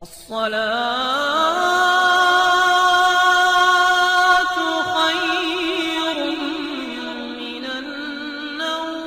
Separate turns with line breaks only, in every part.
الصلاة خير من النوم۔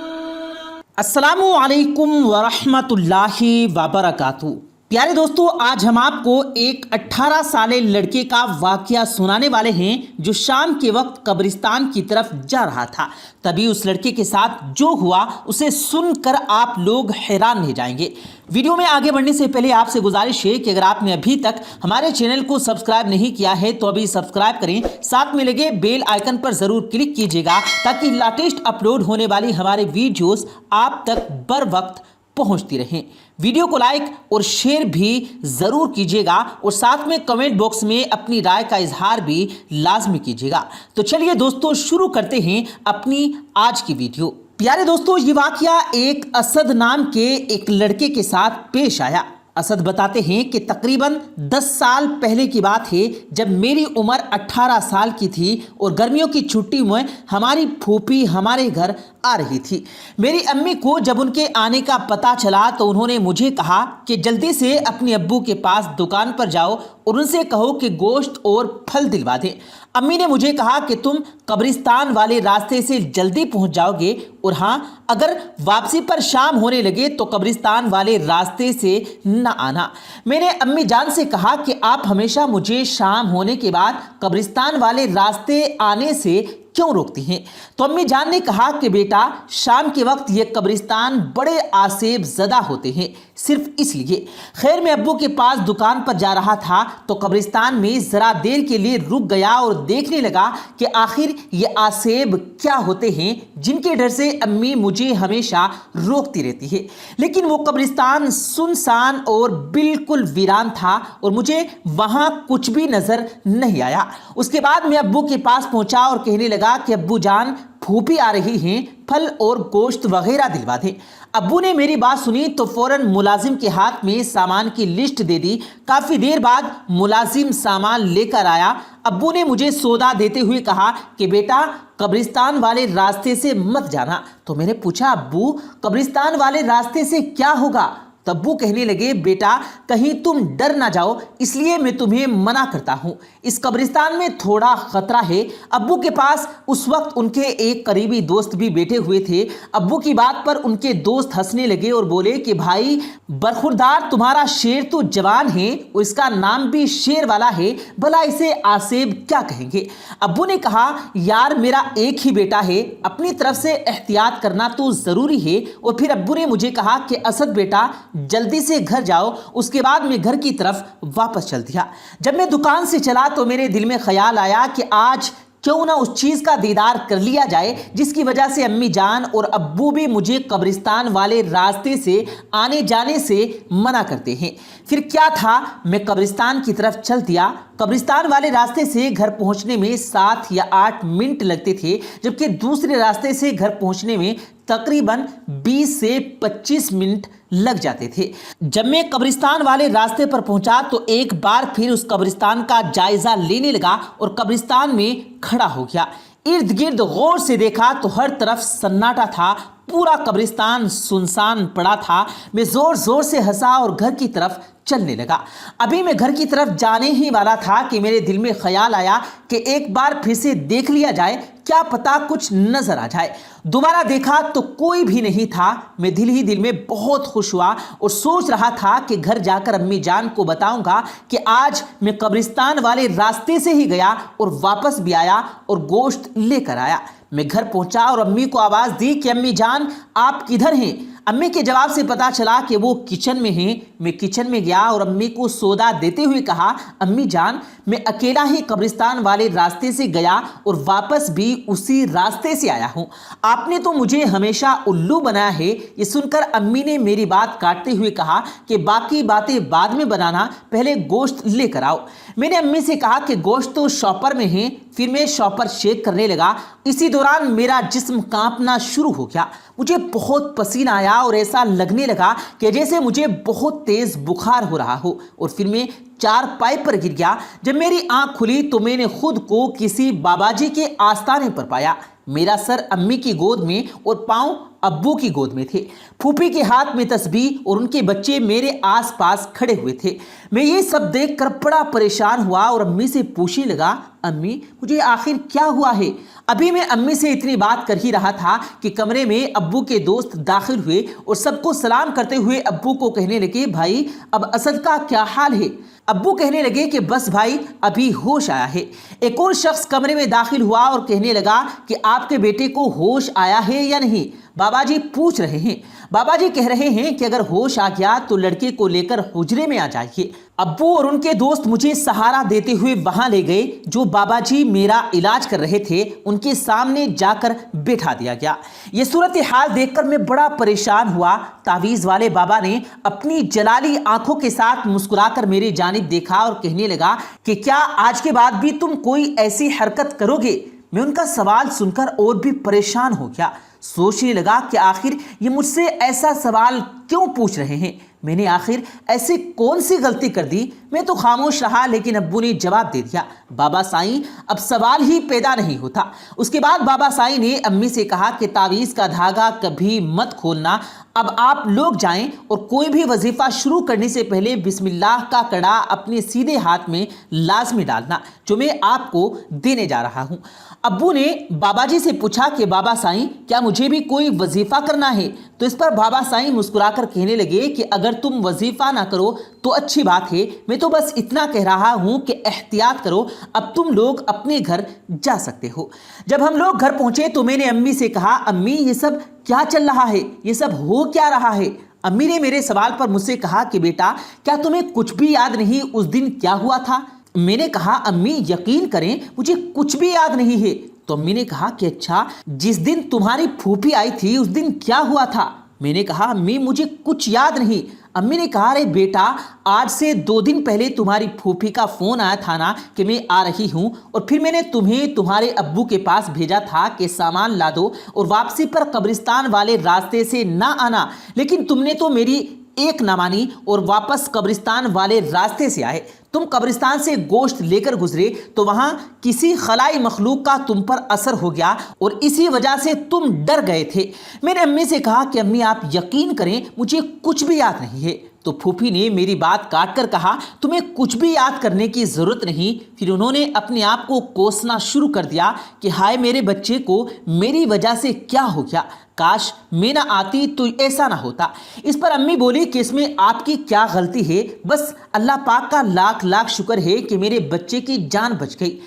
السلام علیکم ورحمۃ اللہ وبرکاتہ۔ پیارے دوستو، آج ہم آپ کو ایک 18 سالے لڑکے کا واقعہ سنانے والے ہیں جو شام کے وقت قبرستان کی طرف جا رہا تھا۔ تبھی اس لڑکے کے ساتھ جو ہوا اسے سن کر آپ لوگ حیران رہ جائیں گے۔ ویڈیو میں آگے بڑھنے سے پہلے آپ سے گزارش ہے کہ اگر آپ نے ابھی تک ہمارے چینل کو سبسکرائب نہیں کیا ہے تو ابھی سبسکرائب کریں، ساتھ میں لگے بیل آئیکن پر ضرور کلک کیجیے گا تاکہ لیٹسٹ اپلوڈ ہونے والی ہمارے ویڈیوز آپ تک بر وقت پہنچتی رہیں۔ ویڈیو کو لائک اور شیئر بھی ضرور کیجیے گا اور ساتھ میں کمنٹ باکس میں اپنی رائے کا اظہار بھی لازمی کیجیے گا۔ تو چلیے دوستو، شروع کرتے ہیں اپنی آج کی ویڈیو۔ پیارے دوستو، یہ واقعہ ایک اسد نام کے ایک لڑکے کے ساتھ پیش آیا۔ اسد بتاتے ہیں کہ تقریباً 10 سال پہلے کی بات ہے جب میری عمر 18 سال کی تھی اور گرمیوں کی چھٹی میں ہماری پھوپھی ہمارے گھر آ رہی تھی۔ میری امی کو جب ان کے آنے کا پتہ چلا تو انہوں نے مجھے کہا کہ جلدی سے اپنے ابو کے پاس دکان پر جاؤ اور ان سے کہو کہ گوشت اور پھل دلوا دیں۔ امی نے مجھے کہا کہ تم قبرستان والے راستے سے جلدی پہنچ جاؤ گے اور ہاں، اگر واپسی پر شام ہونے لگے تو قبرستان والے راستے سے نہ آنا۔ میں نے امی جان سے کہا کہ آپ ہمیشہ مجھے شام ہونے کے بعد قبرستان والے راستے آنے سے کیوں روکتی ہیں؟ تو امی جان نے کہا کہ بیٹا، شام کے وقت یہ قبرستان بڑے آسیب زدہ ہوتے ہیں، صرف اس لیے۔ خیر، میں ابو کے پاس دکان پر جا رہا تھا تو قبرستان میں ذرا دیر کے لیے رک گیا اور دیکھنے لگا کہ آخر یہ آسیب کیا ہوتے ہیں جن کے ڈر سے امی مجھے ہمیشہ روکتی رہتی ہے۔ لیکن وہ قبرستان سنسان اور بالکل ویران تھا اور مجھے وہاں کچھ بھی نظر نہیں آیا۔ اس کے بعد میں ابو کے پاس پہنچا اور کہنے لگا کہ ابو جان، پھوپھی آ رہی ہیں، پھل اور گوشت وغیرہ دلوا دیں۔ ابو نے میری بات سنی تو فوراً ملازم کے ہاتھ میں سامان کی لسٹ دے دی۔ کافی دیر بعد ملازم سامان لے کر آیا۔ ابو نے مجھے سودا دیتے ہوئے کہا کہ بیٹا، قبرستان والے راستے سے مت جانا۔ تو میں نے پوچھا، ابو قبرستان والے راستے سے کیا ہوگا؟ ابو کہنے لگے، بیٹا کہیں تم ڈر نہ جاؤ، اس لیے میں تمہیں منع کرتا ہوں، اس قبرستان میں تھوڑا خطرہ ہے۔ ابو کے پاس اس وقت ان کے ایک قریبی دوست بھی بیٹھے ہوئے تھے۔ ابو کی بات پر ان کے دوست ہنسنے لگے اور بولے کہ بھائی برخوردار، تمہارا شیر تو جوان ہے اور اس کا نام بھی شیر والا ہے، بھلا اسے آسیب کیا کہیں گے؟ ابو نے کہا، یار میرا ایک ہی بیٹا ہے، اپنی طرف سے احتیاط کرنا تو ضروری ہے۔ اور پھر ابو نے مجھے کہا کہ اسد بیٹا، جلدی سے گھر جاؤ۔ اس کے بعد میں گھر کی طرف واپس چل دیا۔ جب میں دکان سے چلا تو میرے دل میں خیال آیا کہ آج کیوں نہ اس چیز کا دیدار کر لیا جائے جس کی وجہ سے امی جان اور ابو بھی مجھے قبرستان والے راستے سے آنے جانے سے منع کرتے ہیں۔ پھر کیا تھا، میں قبرستان کی طرف چل دیا۔ قبرستان والے راستے سے گھر پہنچنے میں 7 یا 8 منٹ لگتے تھے، جبکہ دوسرے راستے سے گھر پہنچنے میں تقریباً 20 سے 25 منٹ لگ جاتے تھے۔ جب میں قبرستان والے راستے پر پہنچا تو ایک بار پھر اس قبرستان کا جائزہ لینے لگا اور قبرستان میں کھڑا ہو گیا۔ ارد گرد غور سے دیکھا تو ہر طرف سناٹا تھا، پورا قبرستان سنسان پڑا تھا۔ میں زور زور سے ہنسا اور گھر کی طرف چلنے لگا۔ ابھی میں گھر کی طرف جانے ہی والا تھا کہ میرے دل میں خیال آیا کہ ایک بار پھر سے دیکھ لیا جائے، کیا پتا کچھ نظر آ جائے۔ دوبارہ دیکھا تو کوئی بھی نہیں تھا۔ میں دل ہی دل میں بہت خوش ہوا اور سوچ رہا تھا کہ گھر جا کر امی جان کو بتاؤں گا کہ آج میں قبرستان والے راستے سے ہی گیا اور واپس بھی آیا اور گوشت لے کر آیا۔ میں گھر پہنچا اور امی کو آواز دی کہ امی جان، آپ کدھر ہیں؟ امی کے جواب سے پتا چلا کہ وہ کچن میں ہیں۔ میں کچن میں گیا اور امی کو سودا دیتے ہوئے کہا، امی جان میں اکیلا ہی قبرستان والے راستے سے گیا اور واپس بھی اسی راستے سے آیا ہوں۔ آپ نے تو مجھے ہمیشہ الو بنایا ہے۔ یہ سن کر امی نے میری بات کاٹتے ہوئے کہا کہ باقی باتیں بعد میں بنانا، پہلے گوشت لے کر آؤ۔ میں نے امی سے کہا کہ گوشت تو شاپر میں ہیں۔ پھر میں شاپر چیک کرنے لگا۔ اسی دوران میرا جسم کانپنا شروع ہو گیا۔ مجھے بہت پسینہ آیا اور ایسا لگنے لگا کہ جیسے مجھے بہت تیز بخار ہو رہا ہو، اور پھر میں چارپائی پر گر گیا۔ جب میری آنکھ کھلی تو میں نے خود کو کسی بابا جی کے آستانے پر پایا۔ میرا سر امی کی گود میں اور پاؤں ابو کی گود میں تھے، پھوپھی کے ہاتھ میں تسبیح اور ان کے بچے میرے آس پاس کھڑے ہوئے تھے۔ میں یہ سب دیکھ کر بڑا پریشان ہوا اور امی سے پوچھنے لگا، امی مجھے آخر کیا ہوا ہے؟ ابھی میں امی سے اتنی بات کر ہی رہا تھا کہ کمرے میں ابو کے دوست داخل ہوئے اور سب کو سلام کرتے ہوئے ابو کو کہنے لگے، بھائی اب اسد کا کیا حال ہے؟ ابو کہنے لگے کہ بس بھائی ابھی ہوش آیا ہے۔ ایک اور شخص کمرے میں داخل ہوا اور کہنے لگا کہ آپ کے بیٹے کو ہوش آیا ہے یا نہیں؟ بابا جی پوچھ رہے ہیں۔ بابا جی کہہ رہے ہیں کہ اگر ہوش آ گیا تو لڑکے کو لے کر حجرے میں آ جائیے۔ ابو اور ان کے دوست مجھے سہارا دیتے ہوئے وہاں لے گئے۔ جو بابا جی میرا علاج کر رہے تھے ان کے سامنے جا کر بٹھا دیا گیا۔ یہ صورتحال دیکھ کر میں بڑا پریشان ہوا۔ تعویذ والے بابا نے اپنی جلالی آنکھوں کے ساتھ مسکرا کر میری جانب دیکھا اور کہنے لگا کہ کیا آج کے بعد بھی تم کوئی ایسی حرکت کرو گے؟ میں ان کا سوال سن کر اور بھی پریشان ہو گیا۔ سوچنے لگا کہ آخر یہ مجھ سے ایسا سوال کیوں پوچھ رہے ہیں؟ میں نے آخر ایسی کون سی غلطی کر دی؟ میں تو خاموش رہا، لیکن ابو نے جواب دے دیا، بابا سائیں اب سوال ہی پیدا نہیں ہوتا۔ اس کے بعد بابا سائیں نے امی سے کہا کہ تعویذ کا دھاگا کبھی مت کھولنا، اب آپ لوگ جائیں اور کوئی بھی وظیفہ شروع کرنے سے پہلے بسم اللہ کا کڑا اپنے سیدھے ہاتھ میں لازمی ڈالنا، جو میں آپ کو دینے جا رہا ہوں۔ ابو نے بابا جی سے پوچھا کہ بابا سائیں کیا مجھے بھی کوئی وظیفہ کرنا ہے؟ تو اس پر بابا سائیں مسکرا کر کہنے لگے کہ اگر تم وظیفہ نہ کرو تو اچھی بات ہے، میں تو بس اتنا کہہ رہا ہوں کہ احتیاط کرو، اب تم لوگ اپنے گھر جا سکتے ہو۔ جب ہم لوگ گھر پہنچے تو میں نے امی سے کہا، امی یہ سب کیا چل رہا ہے؟ یہ سب ہو کیا رہا ہے؟ امی نے میرے سوال پر مجھ سے کہا کہ بیٹا کیا تمہیں کچھ بھی یاد نہیں اس دن کیا ہوا تھا؟ میں نے کہا امی یقین کریں مجھے کچھ بھی یاد نہیں ہے۔ تو امی نے کہا کہ اچھا جس دن تمہاری پھوپھی آئی تھی اس دن کیا ہوا تھا؟ میں نے کہا امی مجھے کچھ یاد نہیں۔ امی نے کہا ارے بیٹا آج سے 2 دن پہلے تمہاری پھوپھی کا فون آیا تھا نا کہ میں آ رہی ہوں، اور پھر میں نے تمہیں تمہارے ابو کے پاس بھیجا تھا کہ سامان لا دو اور واپسی پر قبرستان والے راستے سے نہ آنا، لیکن تم نے تو میری ایک نہ مانی اور واپس قبرستان والے راستے سے آئے۔ تم قبرستان سے گوشت لے کر گزرے تو وہاں کسی خلائی مخلوق کا تم پر اثر ہو گیا اور اسی وجہ سے تم ڈر گئے تھے۔ میں نے امی سے کہا کہ امی آپ یقین کریں مجھے کچھ بھی یاد نہیں ہے۔ تو پھوپھی نے میری بات کاٹ کر کہا تمہیں کچھ بھی یاد کرنے کی ضرورت نہیں۔ پھر انہوں نے اپنے آپ کو کوسنا شروع کر دیا کہ ہائے میرے بچے کو میری وجہ سے کیا ہو گیا، کاش میں نہ آتی تو ایسا نہ ہوتا۔ اس پر امی بولی کہ اس میں آپ کی کیا غلطی ہے، بس اللہ پاک کا لاکھ لاکھ شکر ہے کہ میرے بچے کی جان بچ گئی۔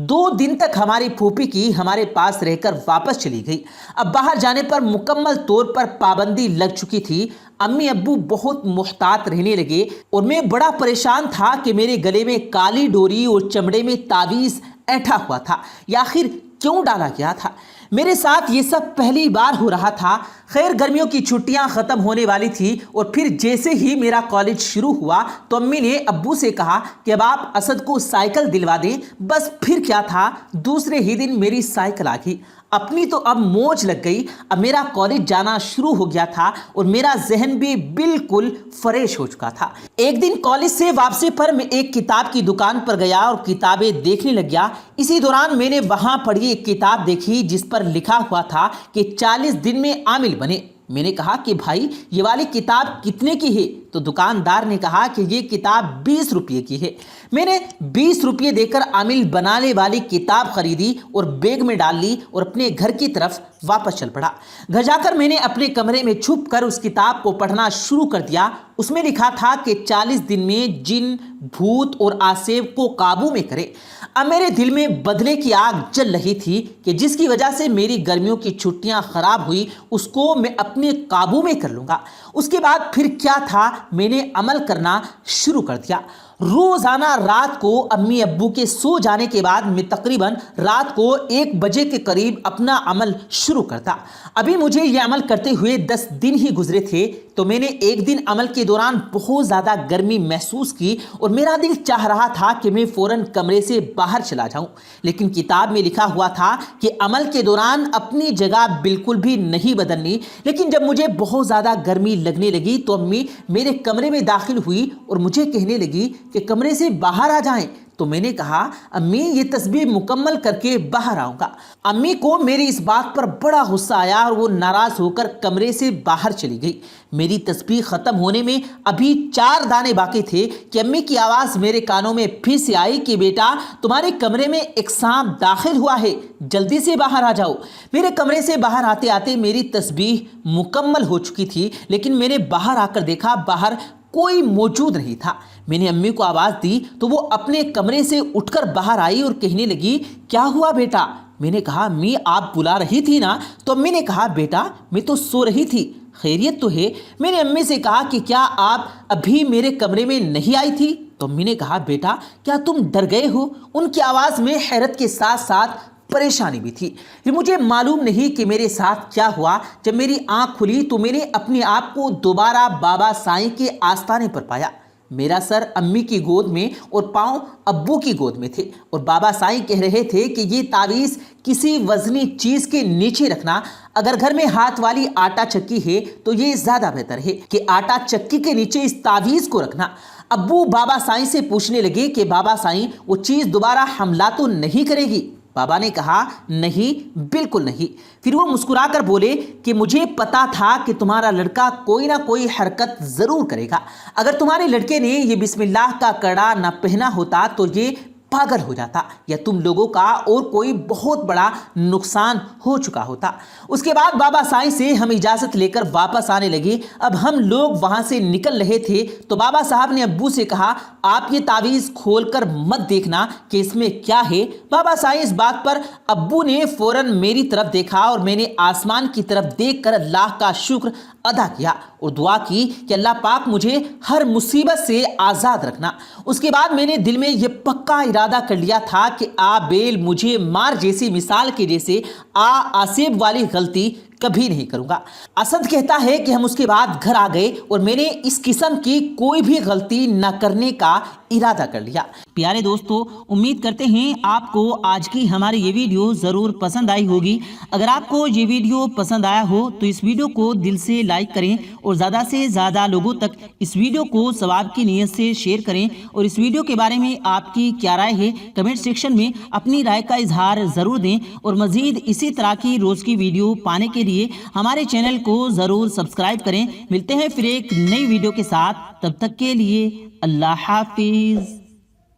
2 دن تک ہماری پھوپھی کی ہمارے پاس رہ کر واپس چلی گئی۔ اب باہر جانے پر مکمل طور پر پابندی لگ چکی تھی۔ امی ابو بہت محتاط رہنے لگے اور میں بڑا پریشان تھا کہ میرے گلے میں کالی ڈوری اور چمڑے میں تعویذ اینٹھا ہوا تھا، یا آخر کیوں ڈالا گیا تھا؟ میرے ساتھ یہ سب پہلی بار ہو رہا تھا۔ خیر گرمیوں کی چھٹیاں ختم ہونے والی تھی اور پھر جیسے ہی میرا کالج شروع ہوا تو امی نے ابو سے کہا کہ اب آپ اسد کو سائیکل دلوا دیں۔ بس پھر کیا تھا، دوسرے ہی دن میری سائیکل آ گئی۔ اپنی تو اب موج لگ گئی، اب میرا کالج جانا شروع ہو گیا تھا اور میرا ذہن بھی بالکل فریش ہو چکا تھا۔ ایک دن کالج سے واپسی پر میں ایک کتاب کی دکان پر گیا اور کتابیں دیکھنے لگ گیا۔ اسی دوران میں نے وہاں پڑھی ایک کتاب دیکھی جس پر لکھا ہوا تھا کہ 40 دن میں عامل بنے۔ میں نے کہا کہ بھائی یہ والی کتاب کتنے کی ہے؟ تو دکاندار نے کہا کہ یہ کتاب 20 روپے کی ہے۔ میں نے 20 روپے دے کر عامل بنانے والی کتاب خریدی اور بیگ میں ڈال لی اور اپنے گھر کی طرف واپس چل پڑا۔ گھر جا کر میں نے اپنے کمرے میں چھپ کر اس کتاب کو پڑھنا شروع کر دیا۔ اس میں لکھا تھا کہ 40 دن میں جن، بھوت اور آسیب کو قابو میں کرے۔ اب میرے دل میں بدلے کی آگ جل رہی تھی کہ جس کی وجہ سے میری گرمیوں کی چھٹیاں خراب ہوئی اس کو میں اپنے قابو میں کر لوں گا۔ اس کے بعد پھر کیا تھا، میں نے عمل کرنا شروع کر دیا۔ روزانہ رات کو امی ابو کے سو جانے کے بعد میں تقریباً رات کو 1 بجے کے قریب اپنا عمل شروع کرتا۔ ابھی مجھے یہ عمل کرتے ہوئے 10 دن ہی گزرے تھے تو میں نے ایک دن عمل کے دوران بہت زیادہ گرمی محسوس کی اور میرا دل چاہ رہا تھا کہ میں فوراً کمرے سے باہر چلا جاؤں، لیکن کتاب میں لکھا ہوا تھا کہ عمل کے دوران اپنی جگہ بالکل بھی نہیں بدلنی۔ لیکن جب مجھے بہت زیادہ گرمی لگنے لگی تو امی میرے کمرے میں داخل ہوئی اور مجھے کہنے لگی کہ کمرے سے باہر آ جائیں، تو میں نے کہا امی یہ تسبیح مکمل کر کے باہر آؤں گا۔ امی کو میری اس بات پر بڑا غصہ آیا اور وہ ناراض ہو کر کمرے سے باہر چلی گئی۔ میری تسبیح ختم ہونے میں ابھی 4 دانے باقی تھے کہ امی کی آواز میرے کانوں میں پھر سے آئی کہ بیٹا تمہارے کمرے میں ایک سانپ داخل ہوا ہے، جلدی سے باہر آ جاؤ۔ میرے کمرے سے باہر آتے آتے میری تسبیح مکمل ہو چکی تھی، لیکن میں نے باہر آ کر دیکھا باہر کوئی موجود نہیں تھا۔ میں نے امی کو آواز دی تو وہ اپنے کمرے سے اٹھ کر باہر آئی اور کہنے لگی کیا ہوا بیٹا؟ میں نے کہا امی آپ بلا رہی تھی نا؟ تو امی نے کہا بیٹا میں تو سو رہی تھی، خیریت تو ہے؟ میں نے امی سے کہا کہ کیا آپ ابھی میرے کمرے میں نہیں آئی تھی؟ تو امی نے کہا بیٹا کیا تم ڈر گئے ہو؟ ان کی آواز میں حیرت کے ساتھ ساتھ پریشانی بھی تھی۔ پھر مجھے معلوم نہیں کہ میرے ساتھ کیا ہوا، جب میری آنکھ کھلی تو میں نے اپنے آپ کو دوبارہ بابا سائیں کے آستانے پر پایا۔ میرا سر امی کی گود میں اور پاؤں ابو کی گود میں تھے، اور بابا سائیں کہہ رہے تھے کہ یہ تعویذ کسی وزنی چیز کے نیچے رکھنا، اگر گھر میں ہاتھ والی آٹا چکی ہے تو یہ زیادہ بہتر ہے کہ آٹا چکی کے نیچے اس تعویذ کو رکھنا۔ ابو بابا سائیں سے پوچھنے لگے کہ بابا سائیں وہ چیز دوبارہ حملہ تو نہیں کرے گی؟ بابا نے کہا نہیں، بالکل نہیں۔ پھر وہ مسکرا کر بولے کہ مجھے پتا تھا کہ تمہارا لڑکا کوئی نہ کوئی حرکت ضرور کرے گا۔ اگر تمہارے لڑکے نے یہ بسم اللہ کا کڑا نہ پہنا ہوتا تو یہ پاگل ہو جاتا یا تم لوگوں کا اور کوئی بہت بڑا نقصان ہو چکا ہوتا۔ اس کے بعد بابا سائیں سے ہم اجازت لے کر واپس آنے لگے۔ اب ہم لوگ وہاں سے نکل رہے تھے تو بابا صاحب نے ابو سے کہا آپ یہ تعویذ کھول کر مت دیکھنا کہ اس میں کیا ہے۔ بابا سائیں اس بات پر ابو نے فوراً میری طرف دیکھا اور میں نے آسمان کی طرف دیکھ کر اللہ کا شکر ادا کیا اور دعا کی کہ اللہ پاک مجھے ہر مصیبت سے آزاد رکھنا۔ اس کے بعد میں نے دل میں یہ پکا ارادہ کر لیا تھا کہ بیل مجھے مار جیسی مثال کے جیسے آسیب والی غلطی کبھی نہیں کروں گا۔ اسد کہتا ہے کہ ہم اس کے بعد گھر آ گئے اور میں نے اس قسم کی کوئی بھی غلطی نہ کرنے کا ارادہ کر لیا۔ پیارے دوستو، امید کرتے ہیں آپ کو آج کی ہماری یہ ویڈیو ضرور پسند آئی ہوگی۔ اگر آپ کو یہ ویڈیو پسند آیا ہو تو اس ویڈیو کو دل سے لائک کریں اور زیادہ سے زیادہ لوگوں تک اس ویڈیو کو ثواب کی نیت سے شیئر کریں، اور اس ویڈیو کے بارے میں آپ کی کیا رائے ہے کمنٹ سیکشن میں اپنی رائے کا اظہار ضرور دیں، اور مزید اسی طرح کی روز کی ویڈیو پانے کے لیے ہمارے چینل کو ضرور سبسکرائب کریں۔ ملتے ہیں پھر ایک نئی ویڈیو کے ساتھ، تب تک کے لیے اللہ حافظ۔